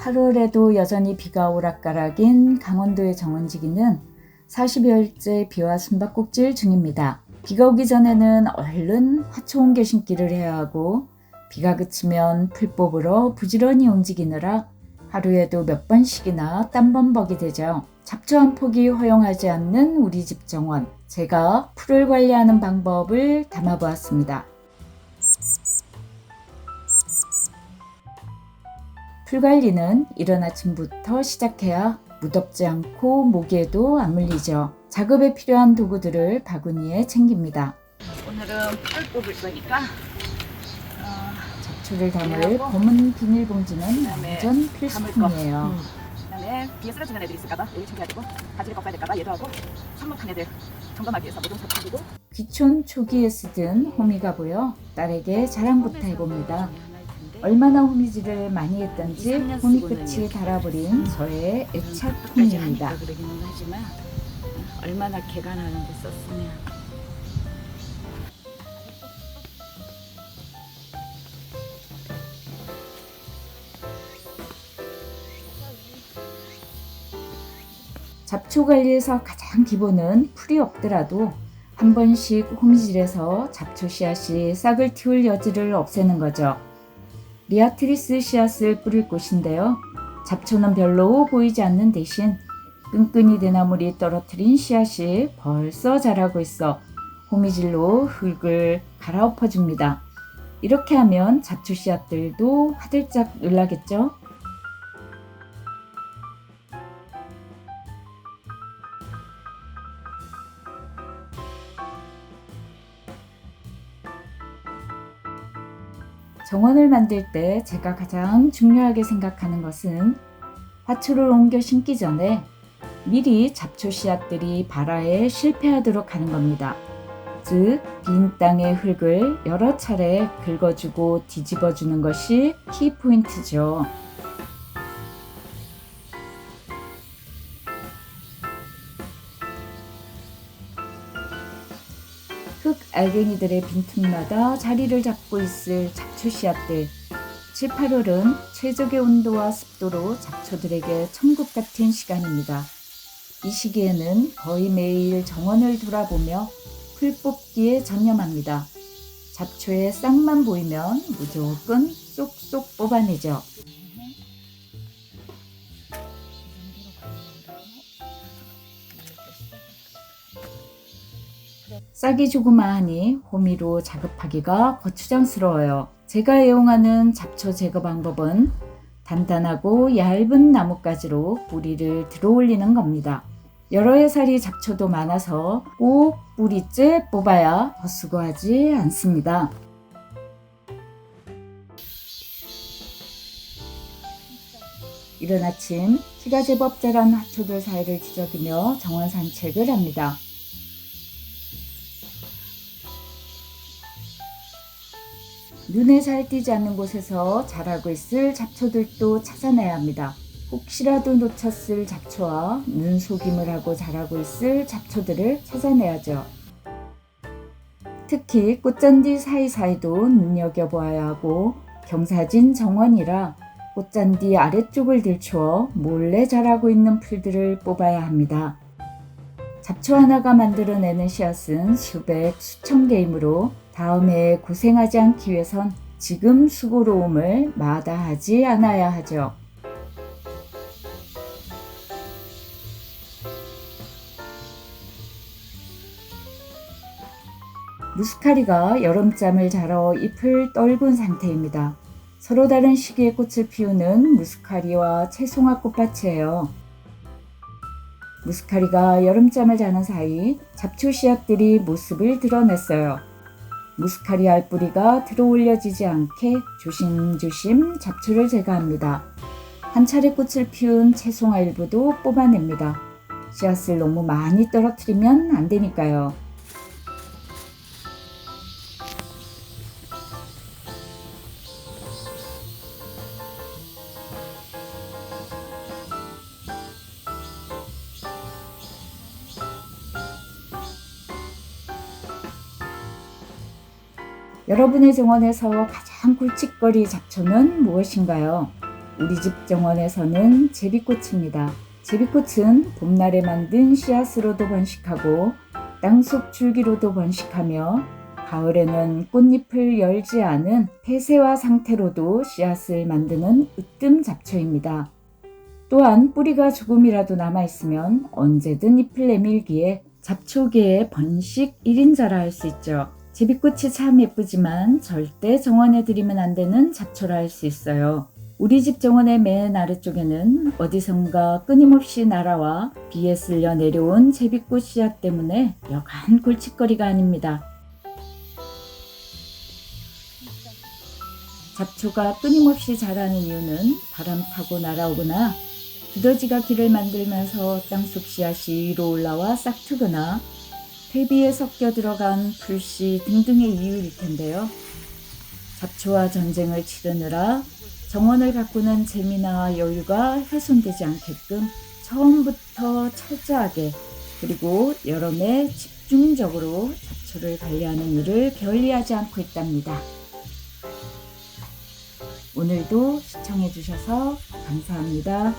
8월에도 여전히 비가 오락가락인 강원도의 정원지기는 40여일째 비와 숨바꼭질 중입니다. 비가 오기 전에는 얼른 화초 옮겨 심기를 해야 하고 비가 그치면 풀 뽑으러 부지런히 움직이느라 하루에도 몇 번씩이나 땀범벅이 되죠. 잡초 한 폭이 허용하지 않는 우리 집 정원, 제가 풀을 관리하는 방법을 담아보았습니다. 풀 관리는 이른 아침부터 시작해야 무덥지 않고 모기에도 안 물리죠. 작업에 필요한 도구들을 바구니에 챙깁니다. 오늘은 풀 뽑을 거니까 잡초를 담을 검은 비닐봉지는 완전 담을 필수품이에요. 그다음에 비에 쓰러지는 애들이 있을까봐 여기 챙겨가지고 바지를 꺾어야 될까봐 얘도 하고 산목한 애들 점검하기 위해서 모종삽 가지고 귀촌 초기에 쓰던 호미가 보여 딸에게 자랑부터 해봅니다. 얼마나 호미질을 많이 했던지 호미 끝이 달아버린 저의 애착 호미입니다. 그러기는 하지만 얼마나 개가 나는데 썼으면. 잡초 관리에서 가장 기본은 풀이 없더라도 한 번씩 호미질해서 잡초 씨앗이 싹을 틔울 여지를 없애는 거죠. 리아트리스 씨앗을 뿌릴 곳인데요. 잡초는 별로 보이지 않는 대신 끈끈이 대나무리 떨어뜨린 씨앗이 벌써 자라고 있어 호미질로 흙을 갈아엎어줍니다. 이렇게 하면 잡초 씨앗들도 화들짝 놀라겠죠? 정원을 만들 때 제가 가장 중요하게 생각하는 것은 화초를 옮겨 심기 전에 미리 잡초 씨앗들이 발화에 실패하도록 하는 겁니다. 즉, 빈 땅의 흙을 여러 차례 긁어주고 뒤집어주는 것이 키포인트죠. 흙 알갱이들의 빈틈마다 자리를 잡고 있을 잡초 씨앗들. 7, 8월은 최적의 온도와 습도로 잡초들에게 천국 같은 시간입니다. 이 시기에는 거의 매일 정원을 돌아보며 풀 뽑기에 전념합니다. 잡초의 싹만 보이면 무조건 쏙쏙 뽑아내죠. 싹이 조그마하니 호미로 작업하기가 거추장스러워요. 제가 애용하는 잡초 제거 방법은 단단하고 얇은 나뭇가지로 뿌리를 들어 올리는 겁니다. 여러 해살이 잡초도 많아서 꼭 뿌리째 뽑아야 헛수고하지 않습니다. 이른 아침 키가 제법 자란 화초들 사이를 뒤적이며 정원 산책을 합니다. 눈에 잘 띄지 않는 곳에서 자라고 있을 잡초들도 찾아내야 합니다. 혹시라도 놓쳤을 잡초와 눈속임을 하고 자라고 있을 잡초들을 찾아내야죠. 특히 꽃잔디 사이사이도 눈여겨보아야 하고 경사진 정원이라 꽃잔디 아래쪽을 들추어 몰래 자라고 있는 풀들을 뽑아야 합니다. 잡초 하나가 만들어내는 씨앗은 수백, 수천 개이므로 다음 해에 고생하지 않기 위해선 지금 수고로움을 마다하지 않아야 하죠. 무스카리가 여름잠을 자러 잎을 떨군 상태입니다. 서로 다른 시기에 꽃을 피우는 무스카리와 채송화 꽃밭이에요. 무스카리가 여름잠을 자는 사이 잡초 씨앗들이 모습을 드러냈어요. 무스카리 알뿌리가 들어 올려지지 않게 조심조심 잡초를 제거합니다. 한 차례 꽃을 피운 채송화 일부도 뽑아냅니다. 씨앗을 너무 많이 떨어뜨리면 안 되니까요. 여러분의 정원에서 가장 굵직거리 잡초는 무엇인가요? 우리 집 정원에서는 제비꽃입니다. 제비꽃은 봄날에 만든 씨앗으로도 번식하고 땅속 줄기로도 번식하며 가을에는 꽃잎을 열지 않은 폐쇄화 상태로도 씨앗을 만드는 으뜸 잡초입니다. 또한 뿌리가 조금이라도 남아있으면 언제든 잎을 내밀기에 잡초계의 번식 1인자라 할 수 있죠. 제비꽃이 참 예쁘지만 절대 정원에 들이면 안 되는 잡초라 할 수 있어요. 우리 집 정원의 맨 아래쪽에는 어디선가 끊임없이 날아와 비에 쓸려 내려온 제비꽃 씨앗 때문에 여간 골칫거리가 아닙니다. 잡초가 끊임없이 자라는 이유는 바람 타고 날아오거나 두더지가 길을 만들면서 땅속 씨앗이 위로 올라와 싹트거나 퇴비에 섞여 들어간 풀씨 등등의 이유일 텐데요. 잡초와 전쟁을 치르느라 정원을 가꾸는 재미나 여유가 훼손되지 않게끔 처음부터 철저하게 그리고 여러 매 집중적으로 잡초를 관리하는 일을 게을리하지 않고 있답니다. 오늘도 시청해 주셔서 감사합니다.